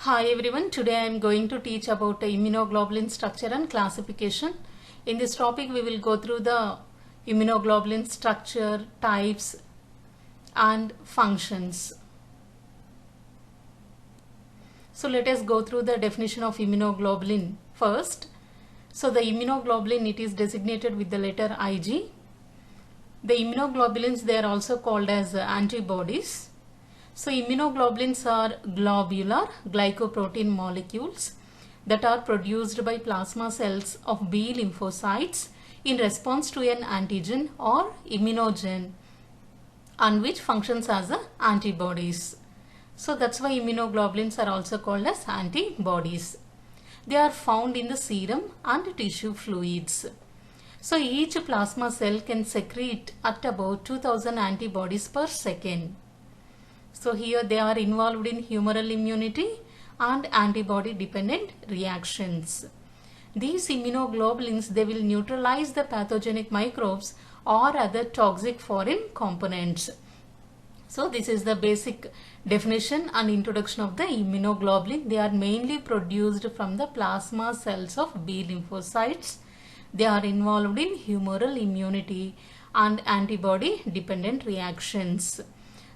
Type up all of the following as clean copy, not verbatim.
Hi everyone, today I am going to teach about immunoglobulin structure and classification. In this topic we will go through the immunoglobulin structure, types and functions. So let us go through the definition of immunoglobulin first. So the immunoglobulin, it is designated with the letter Ig. The immunoglobulins, they are also called as antibodies. So immunoglobulins are globular glycoprotein molecules that are produced by plasma cells of B lymphocytes in response to an antigen or immunogen and which functions as antibodies. So that's why immunoglobulins are also called as antibodies. They are found in the serum and tissue fluids. So each plasma cell can secrete at about 2000 antibodies per second. So here they are involved in humoral immunity and antibody dependent reactions. These immunoglobulins, they will neutralize the pathogenic microbes or other toxic foreign components. So this is the basic definition and introduction of the immunoglobulin. They are mainly produced from the plasma cells of B lymphocytes. They are involved in humoral immunity and antibody dependent reactions.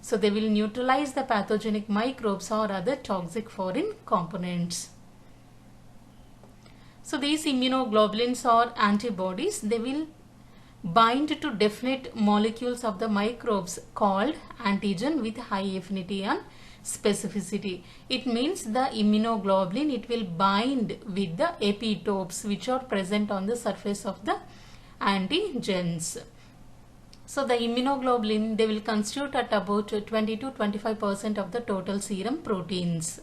So they will neutralize the pathogenic microbes or other toxic foreign components. So these immunoglobulins or antibodies, they will bind to definite molecules of the microbes called antigen with high affinity and specificity. It means the immunoglobulin, it will bind with the epitopes which are present on the surface of the antigens. So the immunoglobulin, they will constitute at about 20 to 25% of the total serum proteins.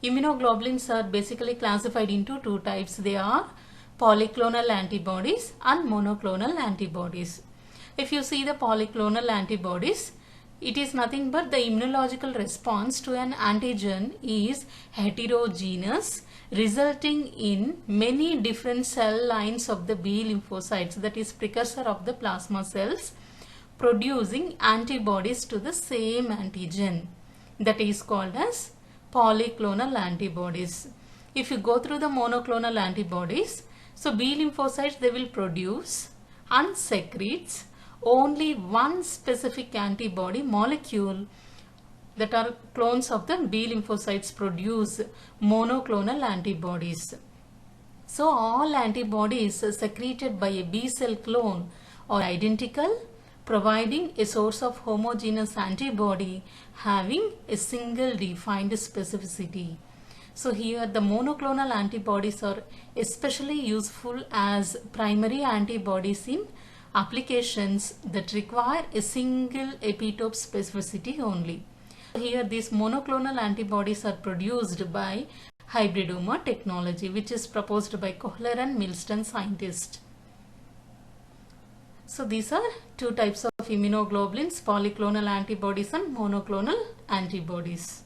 Immunoglobulins are basically classified into two types. They are polyclonal antibodies and monoclonal antibodies. If you see the polyclonal antibodies, it is nothing but the immunological response to an antigen is heterogeneous, resulting in many different cell lines of the B lymphocytes, that is precursor of the plasma cells, producing antibodies to the same antigen, that is called as polyclonal antibodies. If you go through the monoclonal antibodies, so B lymphocytes, they will produce and secretes only one specific antibody molecule, that are clones of the B lymphocytes produce monoclonal antibodies. So all antibodies secreted by a B cell clone are identical, providing a source of homogeneous antibody having a single defined specificity. So here the monoclonal antibodies are especially useful as primary antibodies in applications that require a single epitope specificity only. Here these monoclonal antibodies are produced by hybridoma technology, which is proposed by Kohler and Milston scientists. So these are two types of immunoglobulins, polyclonal antibodies and monoclonal antibodies.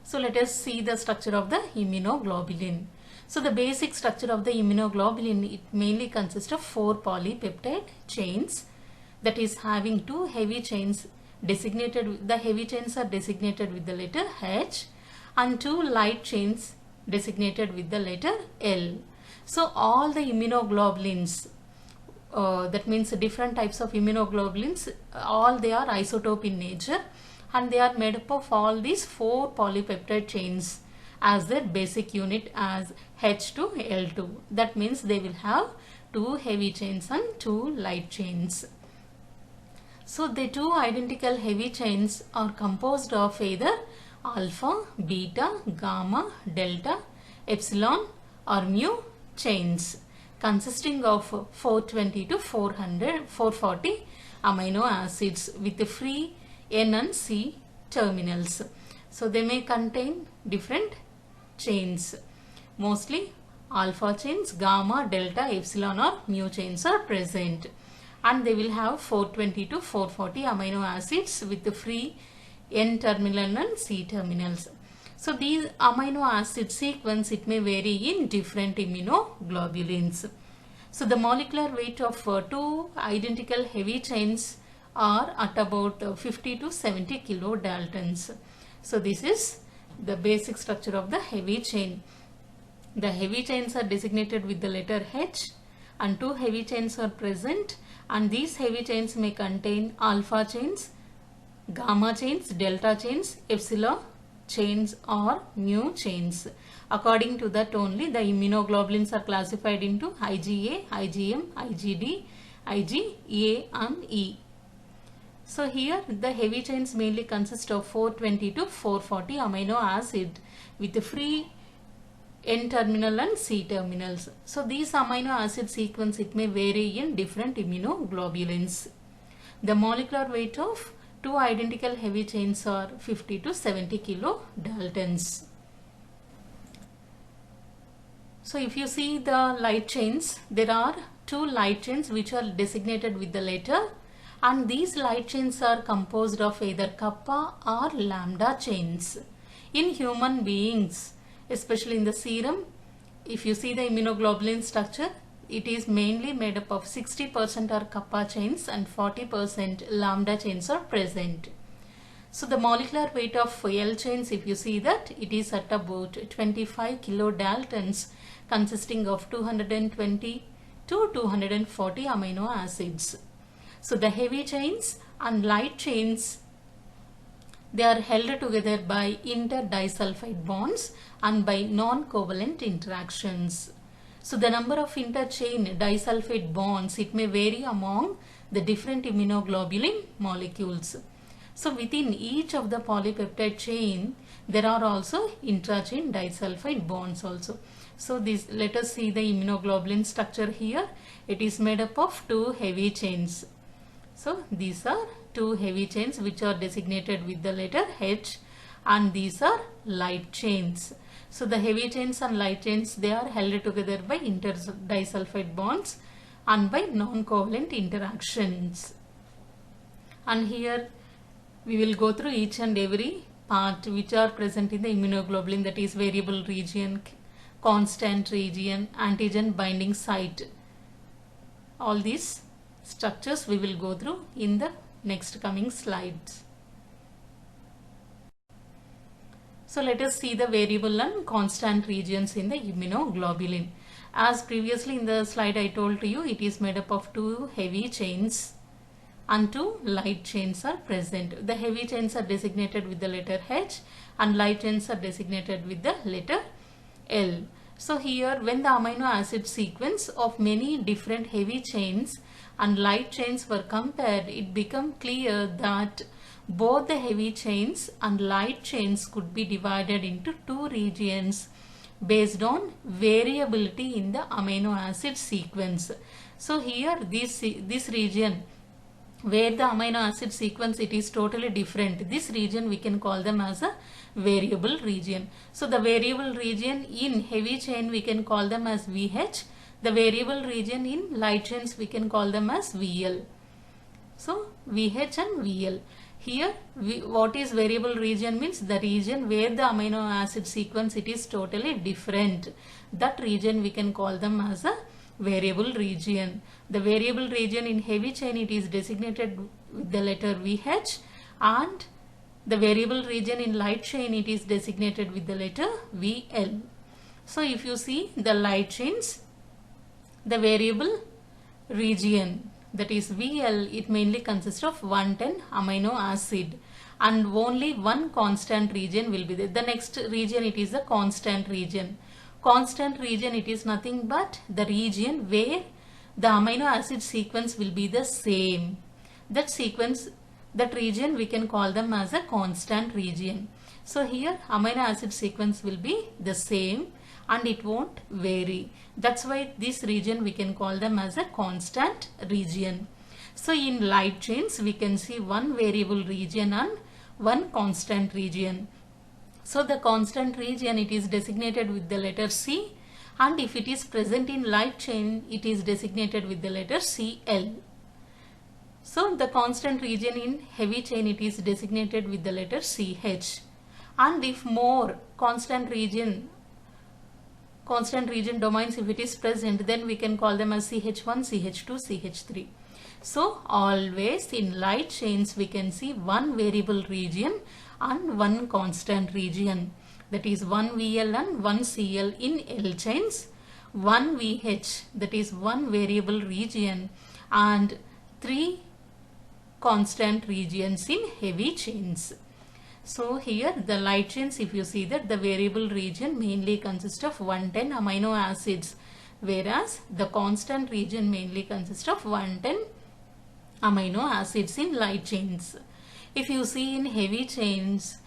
So let us see the structure of the immunoglobulin. So the basic structure of the immunoglobulin, it mainly consists of 4 polypeptide chains, that is having 2 heavy chains designated, the heavy chains are designated with the letter H, and 2 light chains designated with the letter L. So all the immunoglobulins, that means different types of immunoglobulins, all they are isotope in nature, and they are made up of all these 4 polypeptide chains as their basic unit as H to L2. That means they will have 2 heavy chains and 2 light chains. So the 2 identical heavy chains are composed of either alpha, beta, gamma, delta, epsilon or mu chains, consisting of 420 to 440 amino acids with the free N and C terminals. So they may contain different chains. Mostly alpha chains, gamma, delta, epsilon or mu chains are present, and they will have 420 to 440 amino acids with the free N terminal and C terminals. So these amino acid sequence, it may vary in different immunoglobulins. So the molecular weight of 2 identical heavy chains are at about 50 to 70 kilodaltons. So this is the basic structure of the heavy chain. The heavy chains are designated with the letter H, and two heavy chains are present, and these heavy chains may contain alpha chains, gamma chains, delta chains, epsilon chains or mu chains. According to that only the immunoglobulins are classified into IgA, IgM, IgD, IgA and E. So here the heavy chains mainly consist of 420 to 440 amino acid with the free N-terminal and C-terminals. So these amino acid sequence, it may vary in different immunoglobulins. The molecular weight of two identical heavy chains are 50 to 70 kilodaltons. So if you see the light chains, there are two light chains which are designated with the letter, and these light chains are composed of either kappa or lambda chains. In human beings, especially in the serum, if you see the immunoglobulin structure, it is mainly made up of 60% are kappa chains and 40% lambda chains are present. So the molecular weight of L chains, if you see that, it is at about 25 kilodaltons, consisting of 220 to 240 amino acids. So the heavy chains and light chains, they are held together by interdisulfide bonds and by non-covalent interactions. So the number of interchain disulfide bonds, it may vary among the different immunoglobulin molecules. So within each of the polypeptide chain, there are also intrachain disulfide bonds also. So let us see the immunoglobulin structure here. It is made up of two heavy chains. So these are two heavy chains which are designated with the letter H, and these are light chains. So the heavy chains and light chains, they are held together by interdisulfide bonds and by non-covalent interactions. And here we will go through each and every part which are present in the immunoglobulin, that is variable region, constant region, antigen binding site. All these structures we will go through in the next coming slides. So let us see the variable and constant regions in the immunoglobulin. As previously in the slide I told you, it is made up of two heavy chains and two light chains are present. The heavy chains are designated with the letter H and light chains are designated with the letter L. So here, when the amino acid sequence of many different heavy chains and light chains were compared, it became clear that both the heavy chains and light chains could be divided into two regions based on variability in the amino acid sequence. So here this region where the amino acid sequence, it is totally different, this region we can call them as a variable region. So the variable region in heavy chain we can call them as VH. The variable region in light chains we can call them as VL. So VH and VL. Here what is variable region means? The region where the amino acid sequence, it is totally different. That region we can call them as a variable region. The variable region in heavy chain, it is designated with the letter VH, and the variable region in light chain, it is designated with the letter VL. So if you see the light chains, the variable region, that is VL, it mainly consists of 110 amino acid and only one constant region will be there. The next region, it is the constant region. Constant region, it is nothing but the region where the amino acid sequence will be the same. That region we can call them as a constant region. So here amino acid sequence will be the same and it won't vary. That's why this region we can call them as a constant region. So in light chains we can see one variable region and one constant region. So the constant region, it is designated with the letter C, and if it is present in light chain, it is designated with the letter Cl. So the constant region in heavy chain, it is designated with the letter CH. And if more constant region domains, if it is present, then we can call them as CH1, CH2, CH3. So always in light chains we can see one variable region and one constant region, that is one VL and one CL in L chains, one VH, that is one variable region, and three constant regions in heavy chains. So here the light chains, if you see that the variable region mainly consists of 110 amino acids, whereas the constant region mainly consists of 110 amino acids in light chains. If you see in heavy chains,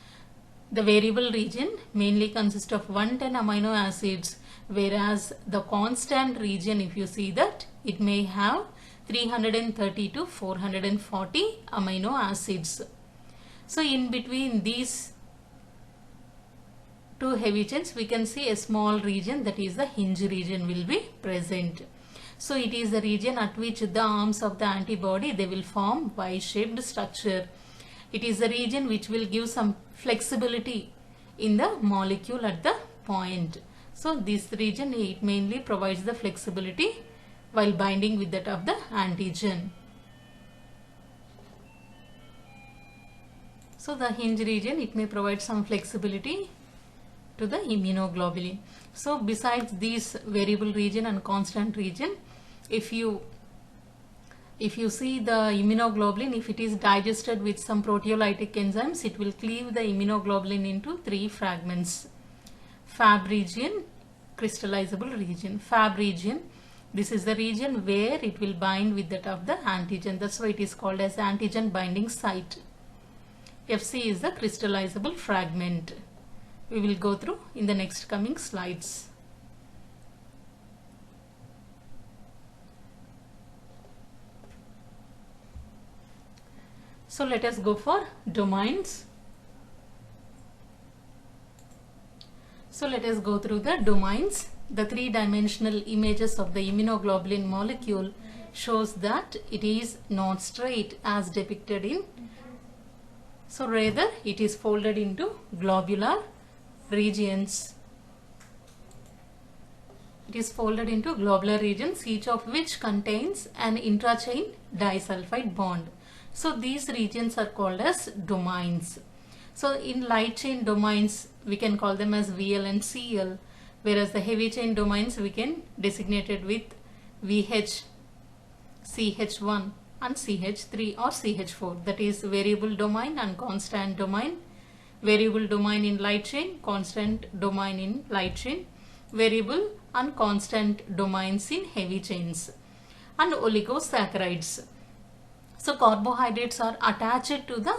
the variable region mainly consists of 110 amino acids, whereas the constant region, if you see that, it may have 330 to 440 amino acids. So in between these two heavy chains we can see a small region, that is the hinge region, will be present. So it is the region at which the arms of the antibody, they will form Y-shaped structure. It is the region which will give some flexibility in the molecule at the point. So this region, it mainly provides the flexibility while binding with that of the antigen. So the hinge region, it may provide some flexibility to the immunoglobulin. So besides these variable region and constant region, if you see the immunoglobulin, if it is digested with some proteolytic enzymes, it will cleave the immunoglobulin into three fragments. Fab region, crystallizable region. Fab region, this is the region where it will bind with that of the antigen. That's why it is called as antigen binding site. FC is the crystallizable fragment. We will go through in the next coming slides. So let us go for domains. So let us go through the domains. The three-dimensional images of the immunoglobulin molecule shows that it is not straight as depicted in. So rather it is folded into globular regions. It is folded into globular regions, each of which contains an intrachain disulfide bond. So these regions are called as domains. So in light chain domains we can call them as VL and CL, whereas the heavy chain domains we can designate it with VH, CH1 and CH3 or CH4, that is variable domain and constant domain. Variable domain in light chain, constant domain in light chain, variable and constant domains in heavy chains, and oligosaccharides. So carbohydrates are attached to the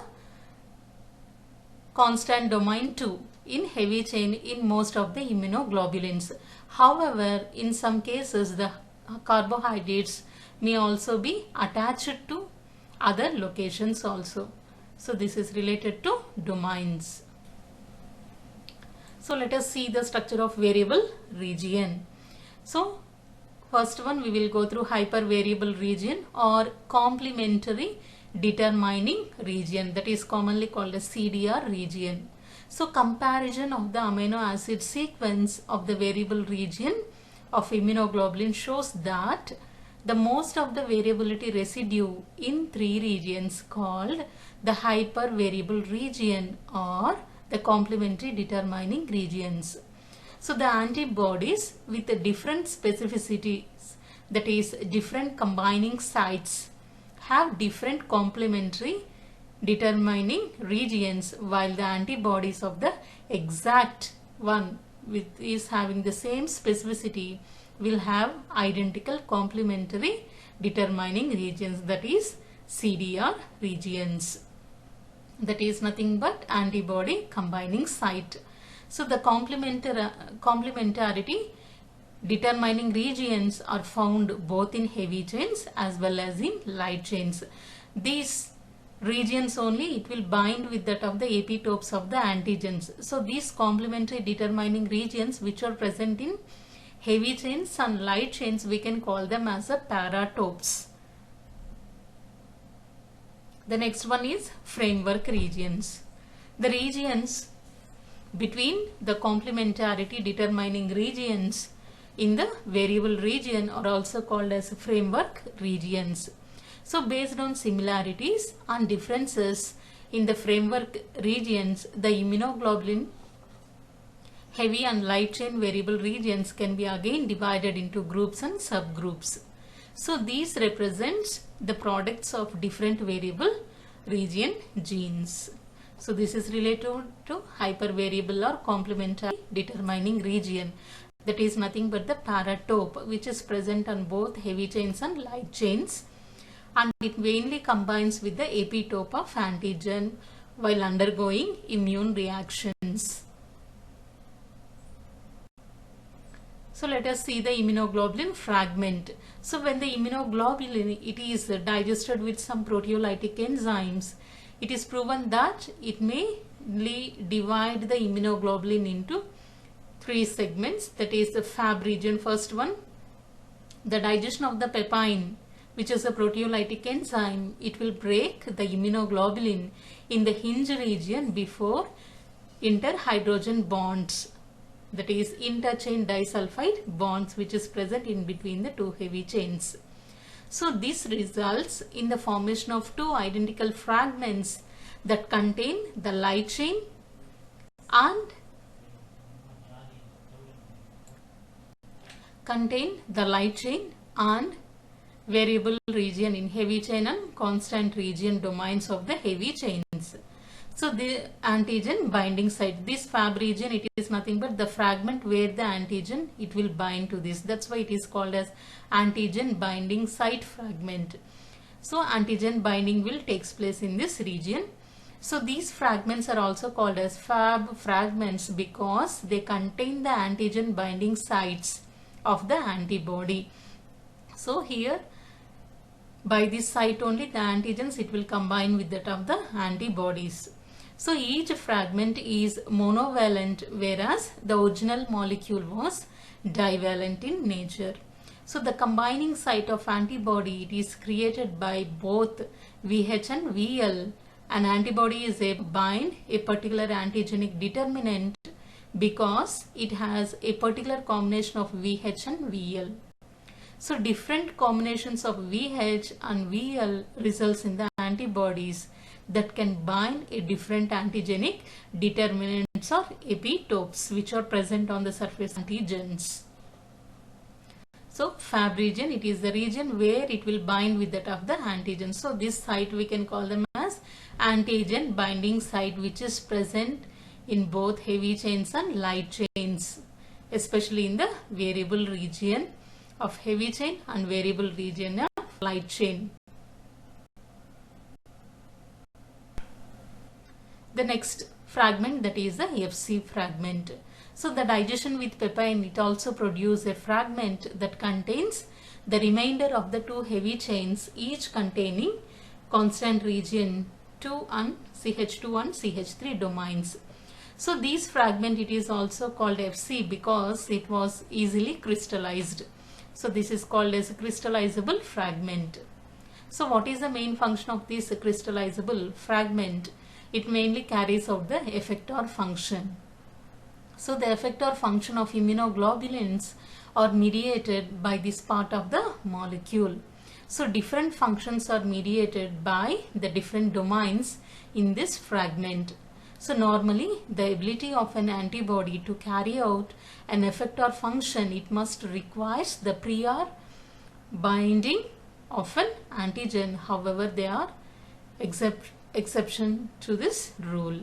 constant domain too in heavy chain in most of the immunoglobulins. However, in some cases the carbohydrates may also be attached to other locations also. So this is related to domains. So let us see the structure of variable region. So first one we will go through hypervariable region or complementary determining region, that is commonly called as CDR region. So comparison of the amino acid sequence of the variable region of immunoglobulin shows that the most of the variability residue in three regions called the hypervariable region or the complementary determining regions. So the antibodies with the different specificities, that is different combining sites, have different complementary determining regions, while the antibodies of the exact one which is having the same specificity will have identical complementary determining regions, that is CDR regions. That is nothing but antibody combining site. So the complementarity determining regions are found both in heavy chains as well as in light chains. These regions only, it will bind with that of the epitopes of the antigens. So these complementary determining regions which are present in heavy chains and light chains, we can call them as a paratopes. The next one is framework regions. The regions between the complementarity determining regions in the variable region are also called as framework regions. So based on similarities and differences in the framework regions, the immunoglobulin heavy and light chain variable regions can be again divided into groups and subgroups. So these represents the products of different variable region genes. So this is related to hypervariable or complementary determining region, that is nothing but the paratope, which is present on both heavy chains and light chains, and it mainly combines with the epitope of antigen while undergoing immune reactions. So let us see the immunoglobulin fragment. So when the immunoglobulin it is digested with some proteolytic enzymes, it is proven that it may divide the immunoglobulin into three segments, that is the Fab region. First one, the digestion of the papain, which is a proteolytic enzyme, it will break the immunoglobulin in the hinge region before interhydrogen bonds, that is interchain disulfide bonds, which is present in between the two heavy chains. So this results in the formation of two identical fragments that contain the light chain and variable region in heavy chain and constant region domains of the heavy chains. So the antigen binding site, this Fab region, it is nothing but the fragment where the antigen it will bind to this. That's why it is called as antigen binding site fragment. So antigen binding will takes place in this region. So these fragments are also called as Fab fragments because they contain the antigen binding sites of the antibody. So here by this site only the antigens it will combine with that of the antibodies. So each fragment is monovalent, whereas the original molecule was divalent in nature. So the combining site of antibody it is created by both VH and VL. An antibody is able to bind a particular antigenic determinant because it has a particular combination of VH and VL. So different combinations of VH and VL results in the antibodies that can bind a different antigenic determinants or epitopes which are present on the surface antigens. So Fab region, it is the region where it will bind with that of the antigen. So this site we can call them as antigen binding site, which is present in both heavy chains and light chains, especially in the variable region of heavy chain and variable region of light chain. The next fragment, that is the FC fragment. So the digestion with papain it also produces a fragment that contains the remainder of the two heavy chains, each containing constant region 2 and CH2 and CH3 domains. So these fragment it is also called FC because it was easily crystallized. So this is called as a crystallizable fragment. So what is the main function of this crystallizable fragment? It mainly carries out the effector function. So the effector function of immunoglobulins are mediated by this part of the molecule. So different functions are mediated by the different domains in this fragment. So normally the ability of an antibody to carry out an effector function, it must requires the prior binding of an antigen. However, there are exception to this rule.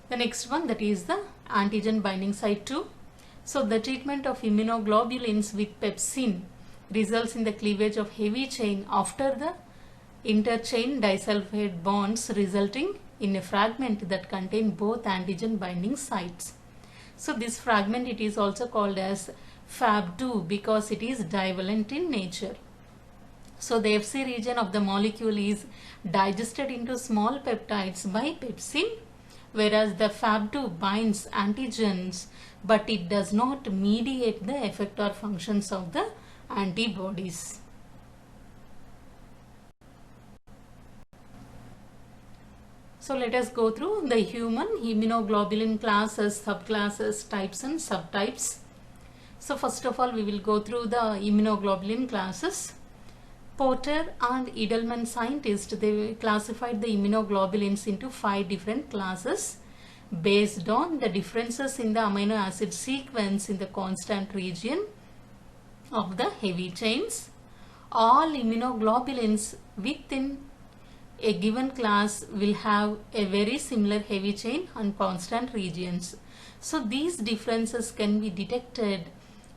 The next one, that is the antigen binding site 2. So the treatment of immunoglobulins with pepsin results in the cleavage of heavy chain after the interchain disulfide bonds, resulting in a fragment that contain both antigen binding sites. So this fragment it is also called as Fab2 because it is divalent in nature. So the FC region of the molecule is digested into small peptides by pepsin, whereas the Fab2 binds antigens but it does not mediate the effector functions of the antibodies. So let us go through the human immunoglobulin classes, subclasses, types and subtypes. So first of all, we will go through the immunoglobulin classes. Porter and Edelman scientists, they classified the immunoglobulins into 5 different classes based on the differences in the amino acid sequence in the constant region of the heavy chains. All immunoglobulins within a given class will have a very similar heavy chain and constant regions. So these differences can be detected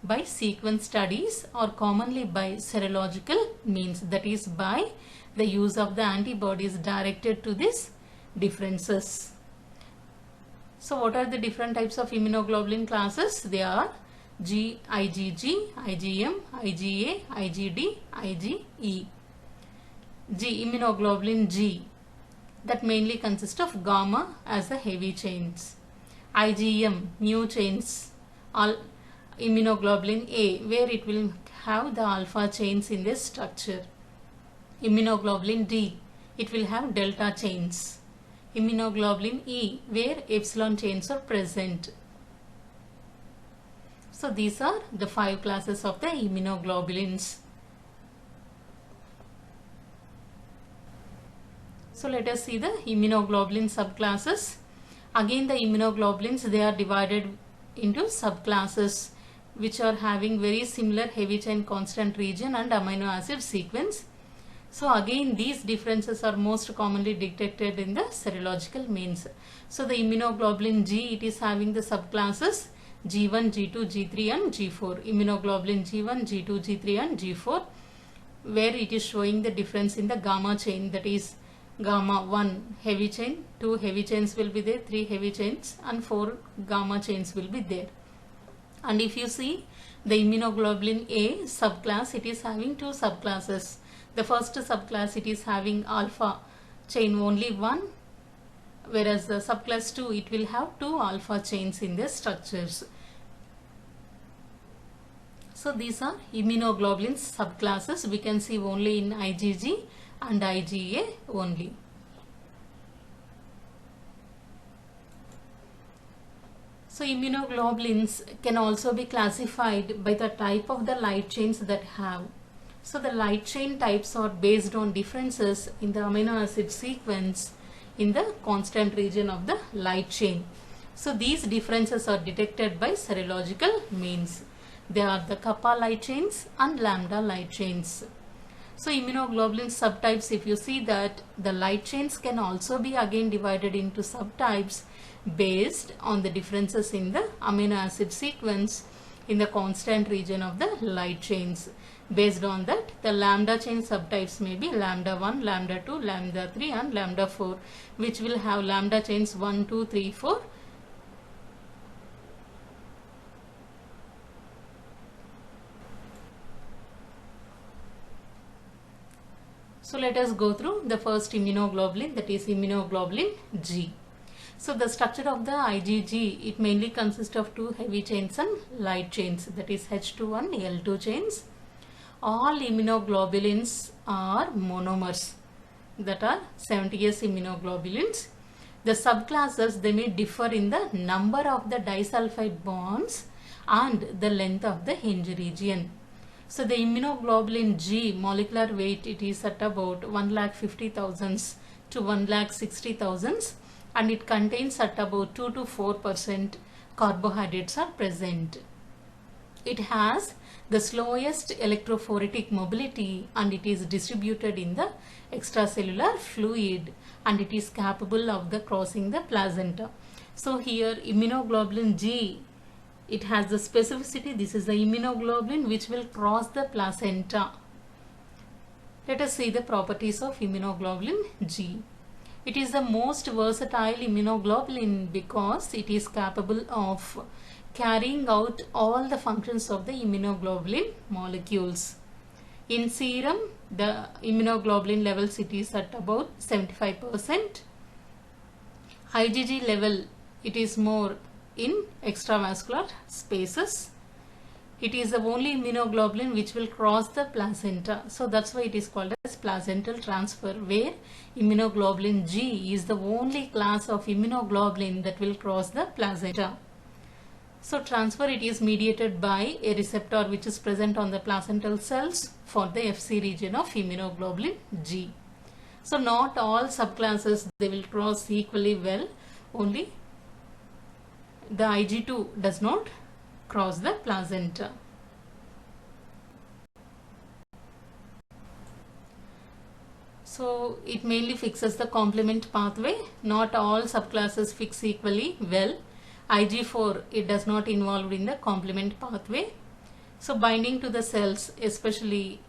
by sequence studies or commonly by serological means, that is by the use of the antibodies directed to these differences. So what are the different types of immunoglobulin classes? They are IgG, IgM, IgA, IgD, IgE. Immunoglobulin G, that mainly consists of gamma as the heavy chains. IgM, mu chains. Immunoglobulin A, where it will have the alpha chains in this structure. Immunoglobulin D, it will have delta chains. Immunoglobulin E, where epsilon chains are present. So these are the 5 classes of the immunoglobulins. So let us see the immunoglobulin subclasses. Again, the immunoglobulins, they are divided into subclasses which are having very similar heavy chain constant region and amino acid sequence. So again, these differences are most commonly detected in the serological means. So the immunoglobulin G, it is having the subclasses G1, G2, G3 and G4. Immunoglobulin G1, G2, G3 and G4, where it is showing the difference in the gamma chain, that is gamma 1 heavy chain, 2 heavy chains will be there, 3 heavy chains and 4 gamma chains will be there. And if you see the immunoglobulin A subclass, it is having 2 subclasses. The first subclass, it is having alpha chain only 1, whereas the subclass 2, it will have 2 alpha chains in their structures. So these are immunoglobulin subclasses. We can see only in IgG and IgA only. So immunoglobulins can also be classified by the type of the light chains that have. So the light chain types are based on differences in the amino acid sequence in the constant region of the light chain. So these differences are detected by serological means. They are the kappa light chains and lambda light chains. So immunoglobulin subtypes, if you see that the light chains can also be again divided into subtypes based on the differences in the amino acid sequence in the constant region of the light chains. Based on that, the lambda chain subtypes may be lambda 1, lambda 2, lambda 3 and lambda 4, which will have lambda chains 1, 2, 3, 4. So let us go through the first immunoglobulin, that is immunoglobulin G. So the structure of the IgG, it mainly consists of 2 heavy chains and light chains, that is H2 and L2 chains. All immunoglobulins are monomers, that are 70S immunoglobulins. The subclasses, they may differ in the number of the disulfide bonds and the length of the hinge region. So the immunoglobulin G molecular weight, it is at about 1,50,000 to 1,60,000 and it contains at about 2 to 4% carbohydrates are present. It has the slowest electrophoretic mobility and it is distributed in the extracellular fluid and it is capable of the crossing the placenta. So here immunoglobulin G, it has the specificity. This is the immunoglobulin which will cross the placenta. Let us see the properties of immunoglobulin G. It is the most versatile immunoglobulin because it is capable of carrying out all the functions of the immunoglobulin molecules. In serum, the immunoglobulin levels, it is at about 75%. IgG level, it is more in extravascular spaces. It is the only immunoglobulin which will cross the placenta. So that's why it is called as placental transfer, where immunoglobulin G is the only class of immunoglobulin that will cross the placenta. So transfer, it is mediated by a receptor which is present on the placental cells for the Fc region of immunoglobulin G. So not all subclasses they will cross equally well, only the Ig2 does not cross the placenta. So it mainly fixes the complement pathway. Not all subclasses fix equally well. Ig4, it does not involve in the complement pathway. So binding to the cells, especially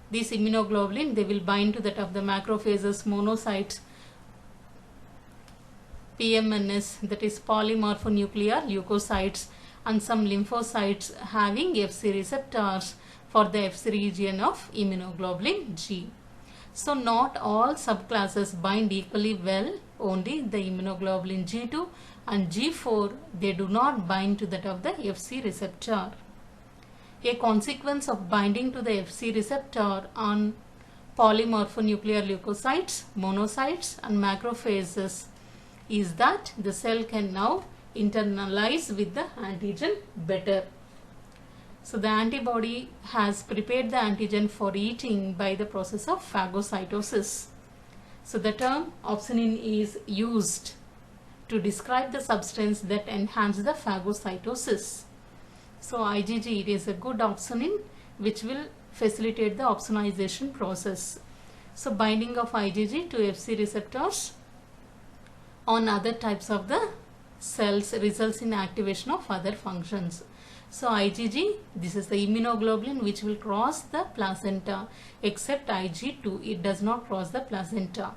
these immunoglobulin, they will bind to that of the macrophages, monocytes, PMNS, that is polymorphonuclear leukocytes, and some lymphocytes having Fc receptors for the Fc region of immunoglobulin G. So not all subclasses bind equally well, only the immunoglobulin G2 and G4, they do not bind to that of the Fc receptor. A consequence of binding to the Fc receptor on polymorphonuclear leukocytes, monocytes and macrophages is that the cell can now internalize with the antigen better. So the antibody has prepared the antigen for eating by the process of phagocytosis. So the term opsonin is used to describe the substance that enhances the phagocytosis. So IgG, it is a good opsonin which will facilitate the opsonization process. So binding of IgG to Fc receptors on other types of the cells results in activation of other functions. So IgG, this is the immunoglobulin which will cross the placenta, except Ig2, it does not cross the placenta.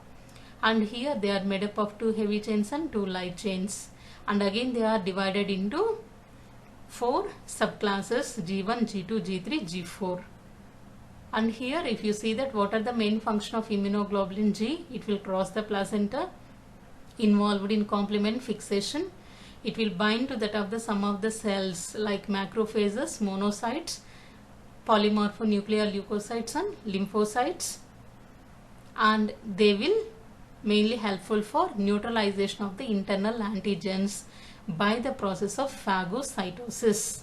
And here they are made up of 2 heavy chains and 2 light chains. And again they are divided into 4 subclasses, G1, G2, G3, G4. And here if you see that what are the main function of immunoglobulin G, it will cross the placenta, involved in complement fixation. It will bind to that of the some of the cells like macrophages, monocytes, polymorphonuclear leukocytes and lymphocytes, and they will mainly helpful for neutralization of the internal antigens by the process of phagocytosis.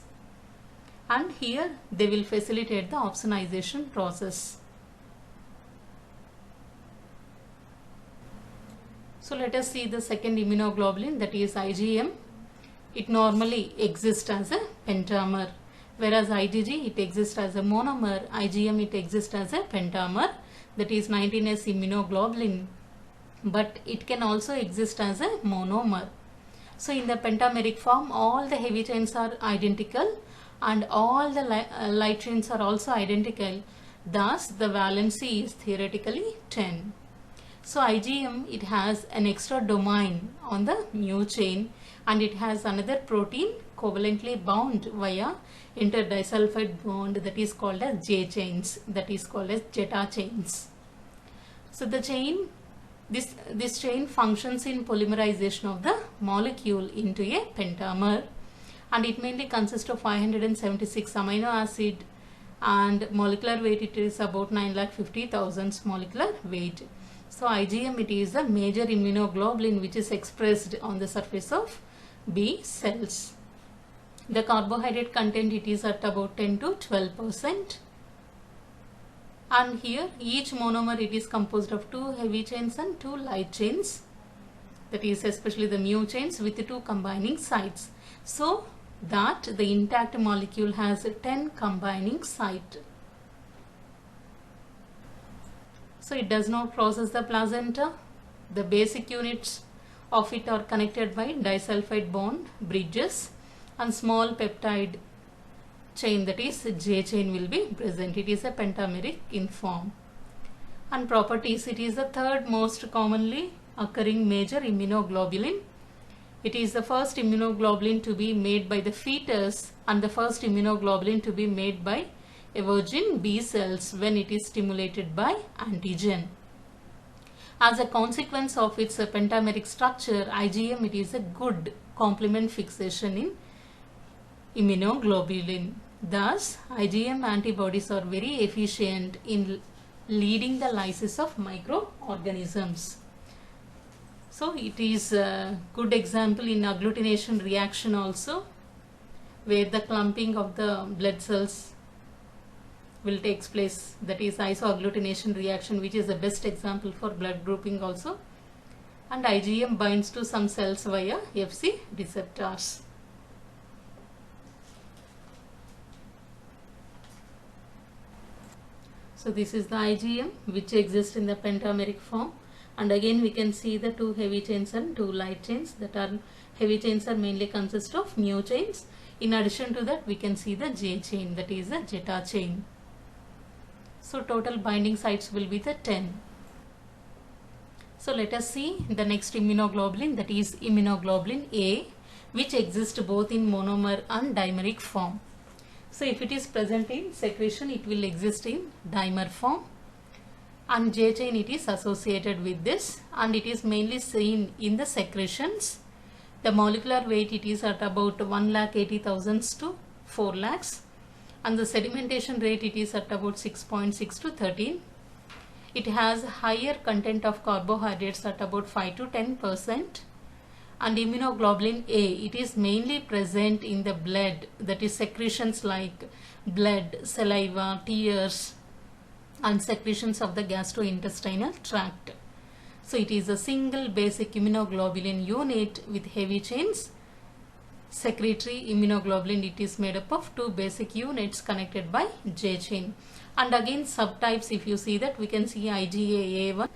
And here they will facilitate the opsonization process. So let us see the second immunoglobulin, that is IgM. It normally exists as a pentamer, whereas IgG, it exists as a monomer. IgM, it exists as a pentamer, that is 19S immunoglobulin, but it can also exist as a monomer. So in the pentameric form, all the heavy chains are identical and all the light chains are also identical. Thus the valency is theoretically 10. So IgM, it has an extra domain on the mu chain, and it has another protein covalently bound via interdisulfide bond, that is called as J chains, that is called as Zeta chains. So the chain, this chain functions in polymerization of the molecule into a pentamer, and it mainly consists of 576 amino acid, and molecular weight, it is about 950,000 molecular weight. So IgM, it is a major immunoglobulin which is expressed on the surface of B cells. The carbohydrate content, it is at about 10 to 12%. And here each monomer, it is composed of 2 heavy chains and 2 light chains, that is especially the mu chains with 2 combining sites, so that the intact molecule has 10 combining sites. So it does not process the placenta. The basic units of it are connected by disulfide bond bridges, and small peptide chain, that is J chain, will be present. It is a pentameric in form. And properties, it is the third most commonly occurring major immunoglobulin. It is the first immunoglobulin to be made by the fetus and the first immunoglobulin to be made by a virgin B cells when it is stimulated by antigen. As a consequence of its pentameric structure, IgM, it is a good complement fixation in immunoglobulin. Thus, IgM antibodies are very efficient in leading the lysis of microorganisms. So it is a good example in agglutination reaction also. where the clumping of the blood cells will takes place, that is isoagglutination reaction, which is the best example for blood grouping also. And IgM binds to some cells via Fc receptors. So this is the IgM which exists in the pentameric form, and again we can see the 2 heavy chains and 2 light chains. That are heavy chains are mainly consist of mu chains. In addition to that we can see the J chain, that is the zeta chain. So total binding sites will be the 10. So let us see the next immunoglobulin, that is immunoglobulin A, which exists both in monomer and dimeric form. So if it is present in secretion, it will exist in dimer form, and J chain it is associated with this, and it is mainly seen in the secretions. The molecular weight it is at about 1,80,000 to 4 lakhs, and the sedimentation rate it is at about 6.6 to 13. It has higher content of carbohydrates at about 5 to 10%. And immunoglobulin A, it is mainly present in the blood, that is secretions like blood, saliva, tears, and secretions of the gastrointestinal tract. So it is a single basic immunoglobulin unit with heavy chains. Secretory immunoglobulin, it is made up of 2 basic units connected by J chain. And again subtypes, if you see that, we can see IgA A1,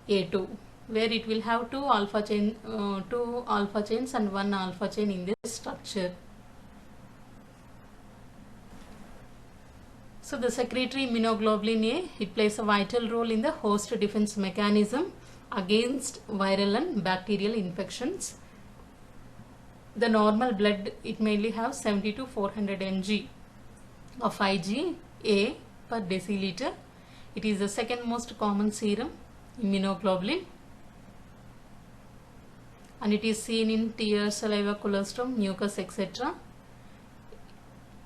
A2, where it will have 2 alpha chains and 1 alpha chain in this structure. So the secretory immunoglobulin A, it plays a vital role in the host defense mechanism against viral and bacterial infections. The normal blood, it mainly have 70 to 400 mg of IgA per deciliter. It is the second most common serum immunoglobulin, and it is seen in tears, saliva, colostrum, mucus, etc.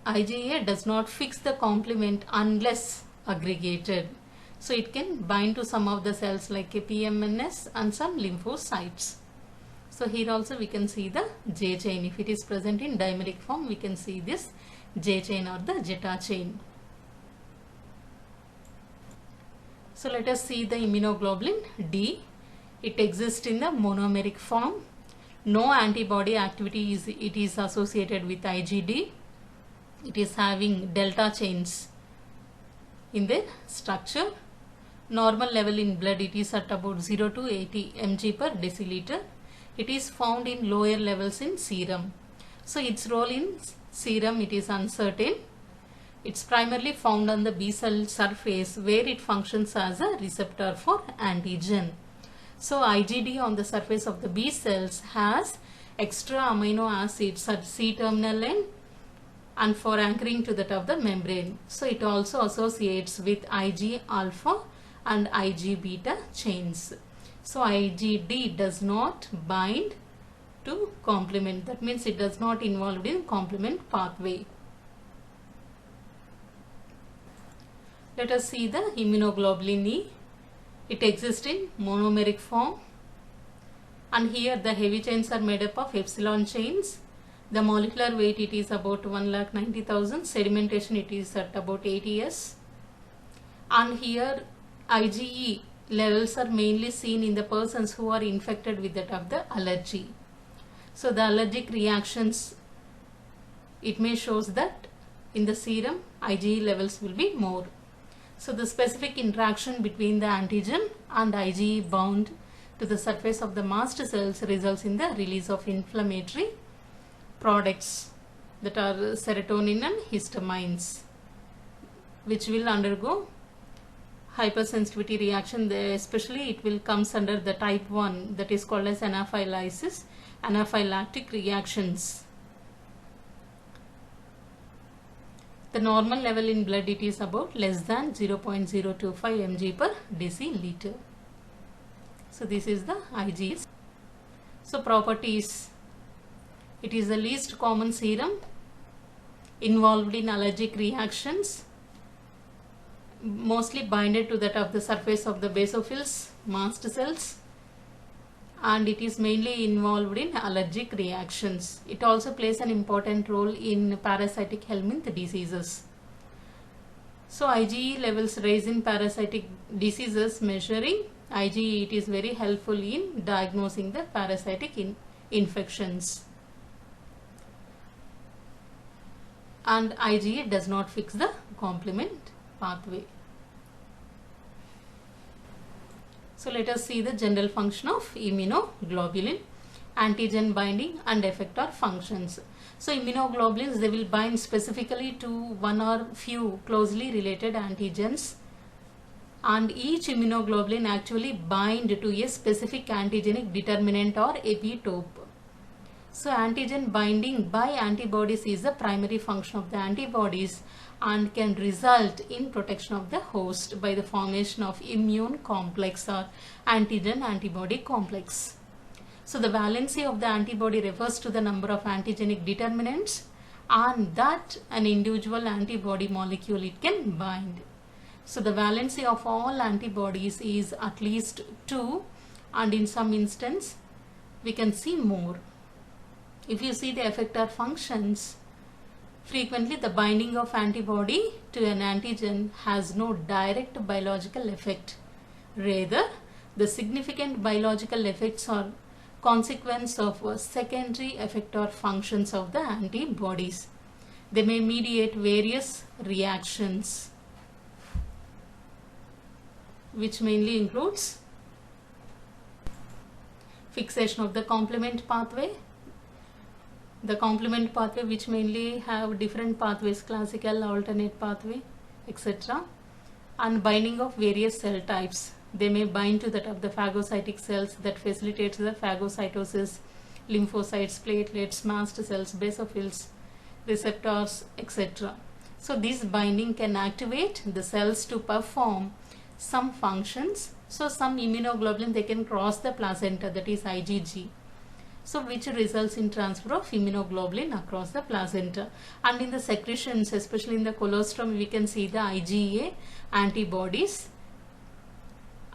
IgA does not fix the complement unless aggregated. So it can bind to some of the cells like PMNS and some lymphocytes. So here also we can see the J chain. If it is present in dimeric form, we can see this J chain or the zeta chain. So let us see the immunoglobulin D. It exists in the monomeric form. No antibody activity is associated with IgD. It is having delta chains in the structure. Normal level in blood, it is at about 0 to 80 mg per deciliter. It is found in lower levels in serum. So its role in serum, it is uncertain. It's primarily found on the B cell surface, where it functions as a receptor for antigen. So IgD on the surface of the B cells has extra amino acids at C-terminal end and for anchoring to that of the membrane. So it also associates with Ig alpha and Ig beta chains. So IgD does not bind to complement. That means it does not involved in complement pathway. Let us see the immunoglobulin E. It exists in monomeric form, and here the heavy chains are made up of epsilon chains. The molecular weight, it is about 1,90,000. Sedimentation, it is at about 80 S. And here IgE levels are mainly seen in the persons who are infected with that of the allergy. So the allergic reactions, it may shows that in the serum IgE levels will be more. So the specific interaction between the antigen and IgE bound to the surface of the mast cells results in the release of inflammatory products, that are serotonin and histamines, which will undergo hypersensitivity reaction. Especially it will comes under the type 1, that is called as anaphylaxis, anaphylactic reactions. The normal level in blood, it is about less than 0.025 mg per deciliter. So this is the IgE. So properties, it is the least common serum involved in allergic reactions, mostly binded to that of the surface of the basophils, mast cells, and it is mainly involved in allergic reactions. It also plays an important role in parasitic helminth diseases. So IgE levels rise in parasitic diseases. Measuring IgE, it is very helpful in diagnosing the parasitic infections. And IgE does not fix the complement pathway. So let us see the general function of immunoglobulin, antigen binding and effector functions. So immunoglobulins, they will bind specifically to one or few closely related antigens, and each immunoglobulin actually bind to a specific antigenic determinant or epitope. So antigen binding by antibodies is the primary function of the antibodies and can result in protection of the host by the formation of immune complex or antigen antibody complex. So the valency of the antibody refers to the number of antigenic determinants and that an individual antibody molecule it can bind. So the valency of all antibodies is at least 2, and in some instance we can see more. If you see the effector functions, frequently the binding of antibody to an antigen has no direct biological effect. Rather, the significant biological effects are consequence of secondary effector functions of the antibodies. They may mediate various reactions, which mainly includes fixation of the complement pathway. The complement pathway, which mainly have different pathways, classical, alternate pathway, etc. And binding of various cell types. They may bind to that of the phagocytic cells that facilitates the phagocytosis, lymphocytes, platelets, mast cells, basophils, receptors, etc. So this binding can activate the cells to perform some functions. So some immunoglobulin, they can cross the placenta, that is IgG. So which results in transfer of immunoglobulin across the placenta. And in the secretions, especially in the colostrum, we can see the IgA antibodies.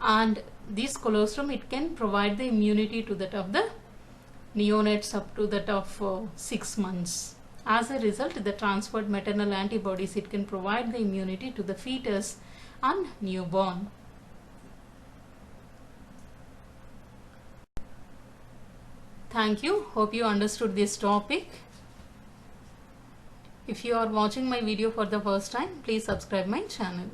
And this colostrum, it can provide the immunity to that of the neonates up to that of 6 months. As a result, the transferred maternal antibodies, it can provide the immunity to the fetus and newborn. Thank you. Hope you understood this topic. If you are watching my video for the first time, please subscribe my channel.